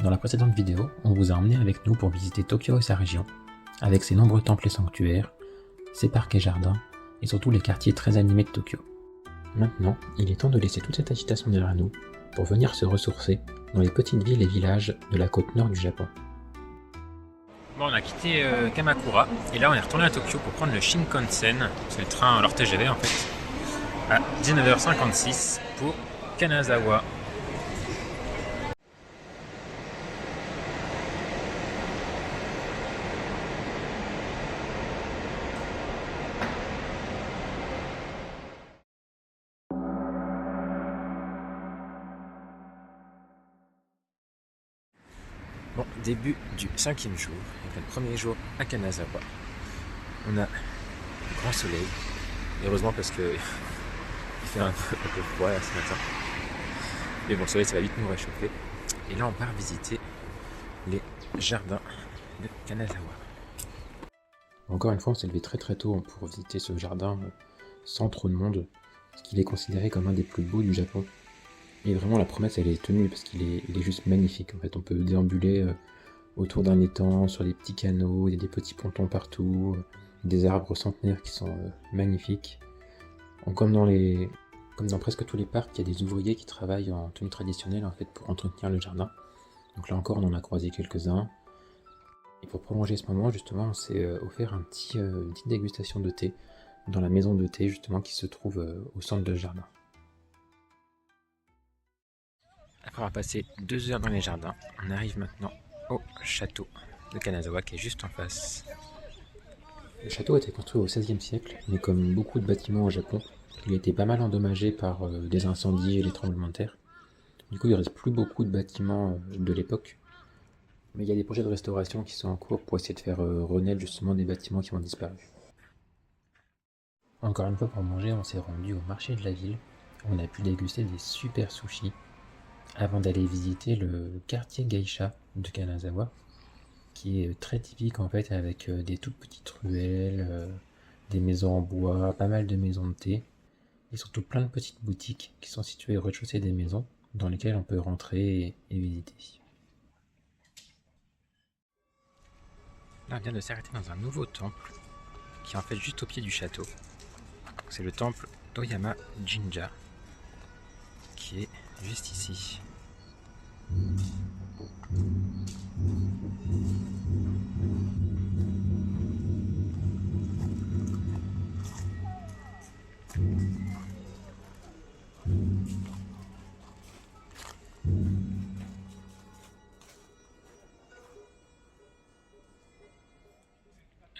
Dans la précédente vidéo, on vous a emmené avec nous pour visiter Tokyo et sa région, avec ses nombreux temples et sanctuaires, ses parcs et jardins, et surtout les quartiers très animés de Tokyo. Maintenant, il est temps de laisser toute cette agitation derrière nous pour venir se ressourcer dans les petites villes et villages de la côte nord du Japon. Bon, on a quitté Kamakura, et là on est retourné à Tokyo pour prendre le Shinkansen, c'est le train, leur TGV en fait, à 19h56 pour Kanazawa. Bon, début du 5e jour, donc le premier jour à Kanazawa. On a le grand soleil, heureusement parce que il fait un peu froid là, ce matin. Mais bon, le soleil ça va vite nous réchauffer. Et là on part visiter les jardins de Kanazawa. Encore une fois, on s'est levé très tôt pour visiter ce jardin sans trop de monde, parce qu'il est considéré comme un des plus beaux du Japon. Et vraiment la promesse elle est tenue parce qu'il est juste magnifique. En fait, on peut déambuler autour d'un étang, sur des petits canaux, il y a des petits pontons partout, des arbres centenaires qui sont magnifiques. Comme dans presque tous les parcs, il y a des ouvriers qui travaillent en tenue traditionnelle en fait pour entretenir le jardin. Donc là encore on en a croisé quelques-uns. Et pour prolonger ce moment justement, on s'est offert une petite dégustation de thé dans la maison de thé justement qui se trouve au centre de ce jardin. Après avoir passé 2 heures dans les jardins, on arrive maintenant au château de Kanazawa qui est juste en face. Le château a été construit au XVIe siècle, mais comme beaucoup de bâtiments au Japon, il a été pas mal endommagé par des incendies et les tremblements de terre. Du coup, il ne reste plus beaucoup de bâtiments de l'époque, mais il y a des projets de restauration qui sont en cours pour essayer de faire renaître justement des bâtiments qui ont disparu. Encore une fois, pour manger, on s'est rendu au marché de la ville. On a pu déguster des super sushis avant d'aller visiter le quartier geisha de Kanazawa, qui est très typique en fait, avec des toutes petites ruelles, des maisons en bois, pas mal de maisons de thé, et surtout plein de petites boutiques qui sont situées au rez-de-chaussée des maisons, dans lesquelles on peut rentrer et visiter. Là, on vient de s'arrêter dans un nouveau temple, qui est en fait juste au pied du château. C'est le temple d'Oyama Jinja, qui est juste ici.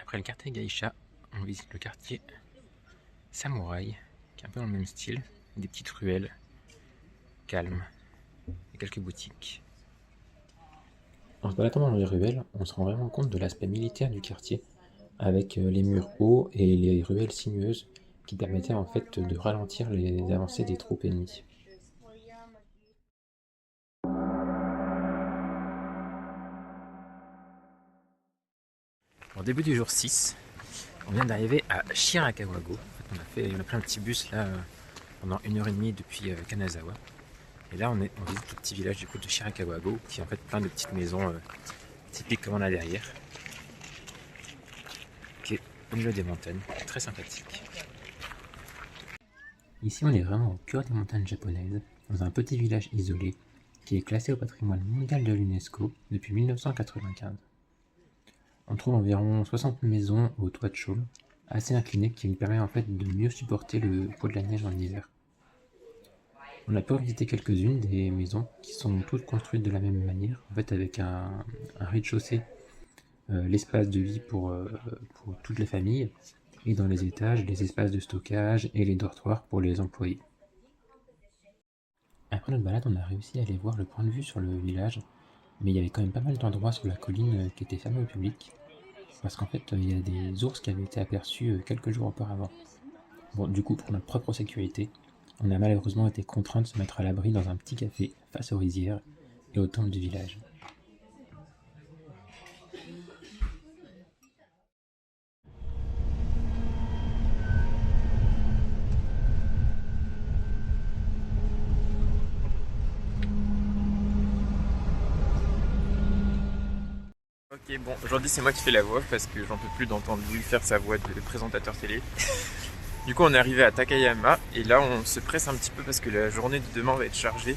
Après le quartier geisha, on visite le quartier samouraï, qui est un peu dans le même style, des petites ruelles calmes et quelques boutiques. En se baladant dans les ruelles, on se rend vraiment compte de l'aspect militaire du quartier, avec les murs hauts et les ruelles sinueuses qui permettaient en fait de ralentir les avancées des troupes ennemies. Au début du jour 6, on vient d'arriver à Shirakawa-go. En fait, on a pris un petit bus là pendant 1h30 depuis Kanazawa. Et là on visite le petit village du coup de Shirakawa-go, qui est en fait plein de petites maisons typiques comme on a derrière, qui est au milieu des montagnes, très sympathique. Ici on est vraiment au cœur des montagnes japonaises, dans un petit village isolé, qui est classé au patrimoine mondial de l'UNESCO depuis 1995. On trouve environ 60 maisons au toit de chaume, assez inclinées, qui lui permet en fait de mieux supporter le poids de la neige en hiver. On a pu visiter quelques-unes des maisons qui sont toutes construites de la même manière, en fait avec un rez-de-chaussée, l'espace de vie pour toutes les familles, et dans les étages, les espaces de stockage et les dortoirs pour les employés. Après notre balade, on a réussi à aller voir le point de vue sur le village, mais il y avait quand même pas mal d'endroits sur la colline qui étaient fermés au public, parce qu'en fait il y a des ours qui avaient été aperçus quelques jours auparavant. Bon, du coup, pour notre propre sécurité, on a malheureusement été contraint de se mettre à l'abri dans un petit café face aux rizières et au temple du village. Ok, bon, aujourd'hui c'est moi qui fais la voix parce que j'en peux plus d'entendre Louis faire sa voix de présentateur télé. Du coup, on est arrivé à Takayama et là on se presse un petit peu parce que la journée de demain va être chargée.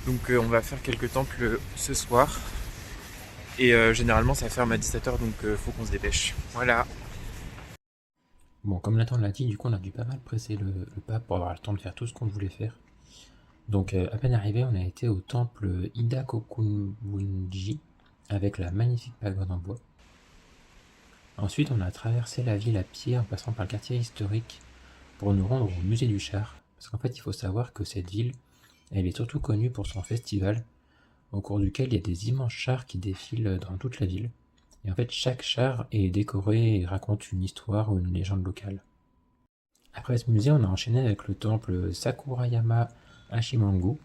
Donc on va faire quelques temples ce soir. Et généralement ça ferme à 17h donc faut qu'on se dépêche. Voilà. Bon, comme Nathan l'a dit, du coup on a dû pas mal presser le pas pour avoir le temps de faire tout ce qu'on voulait faire. Donc à peine arrivé, on a été au temple Idakokunbunji avec la magnifique pagode en bois. Ensuite, on a traversé la ville à pied en passant par le quartier historique pour nous rendre au musée du char. Parce qu'en fait, il faut savoir que cette ville, elle est surtout connue pour son festival, au cours duquel il y a des immenses chars qui défilent dans toute la ville. Et en fait, chaque char est décoré et raconte une histoire ou une légende locale. Après ce musée, on a enchaîné avec le temple Sakurayama Hashimangu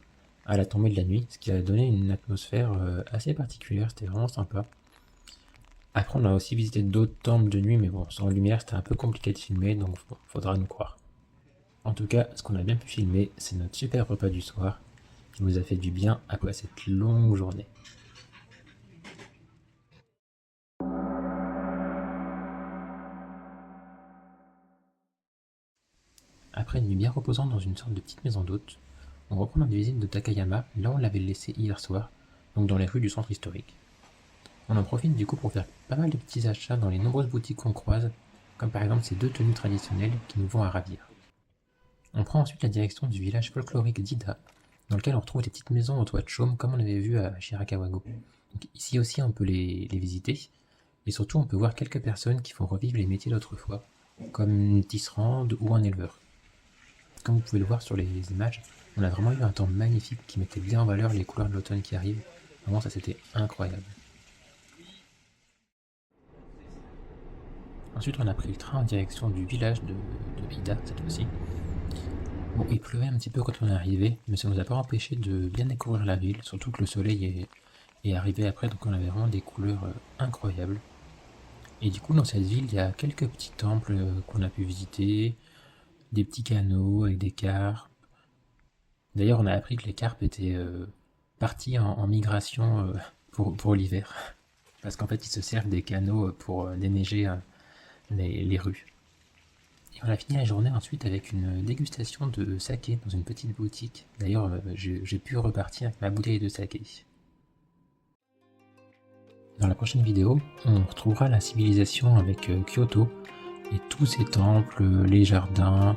à la tombée de la nuit, ce qui a donné une atmosphère assez particulière, c'était vraiment sympa. Après, on a aussi visité d'autres temples de nuit, mais bon, sans lumière, c'était un peu compliqué de filmer, donc faudra nous croire. En tout cas, ce qu'on a bien pu filmer, c'est notre super repas du soir, qui nous a fait du bien après cette longue journée. Après une nuit bien reposante dans une sorte de petite maison d'hôte, on reprend notre visite de Takayama, là où on l'avait laissé hier soir, donc dans les rues du centre historique. On en profite du coup pour faire pas mal de petits achats dans les nombreuses boutiques qu'on croise, comme par exemple ces deux tenues traditionnelles qui nous vont à ravir. On prend ensuite la direction du village folklorique d'Ida, dans lequel on retrouve des petites maisons au toit de chaume comme on avait vu à Shirakawago. Donc ici aussi on peut les visiter, et surtout on peut voir quelques personnes qui font revivre les métiers d'autrefois, comme une tisserande ou un éleveur. Comme vous pouvez le voir sur les images, on a vraiment eu un temps magnifique qui mettait bien en valeur les couleurs de l'automne qui arrivent. Vraiment ça c'était incroyable. Ensuite on a pris le train en direction du village de Ida cette fois-ci. Bon, il pleuvait un petit peu quand on est arrivé, mais ça nous a pas empêché de bien découvrir la ville, surtout que le soleil est arrivé après, donc on avait vraiment des couleurs incroyables. Et du coup, dans cette ville, il y a quelques petits temples qu'on a pu visiter, des petits canaux avec des carpes. D'ailleurs, on a appris que les carpes étaient partis en migration pour l'hiver, parce qu'en fait, ils se servent des canaux pour déneiger les rues. Et on a fini la journée ensuite avec une dégustation de saké dans une petite boutique. D'ailleurs, j'ai pu repartir avec ma bouteille de saké. Dans la prochaine vidéo, on retrouvera la civilisation avec Kyoto et tous ses temples, les jardins,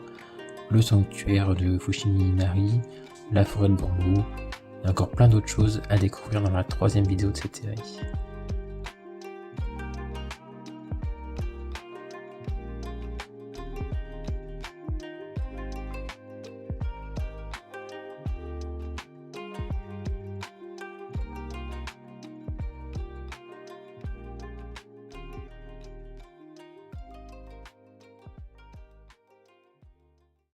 le sanctuaire de Fushimi Inari, la forêt de bambou, et encore plein d'autres choses à découvrir dans la troisième vidéo de cette série.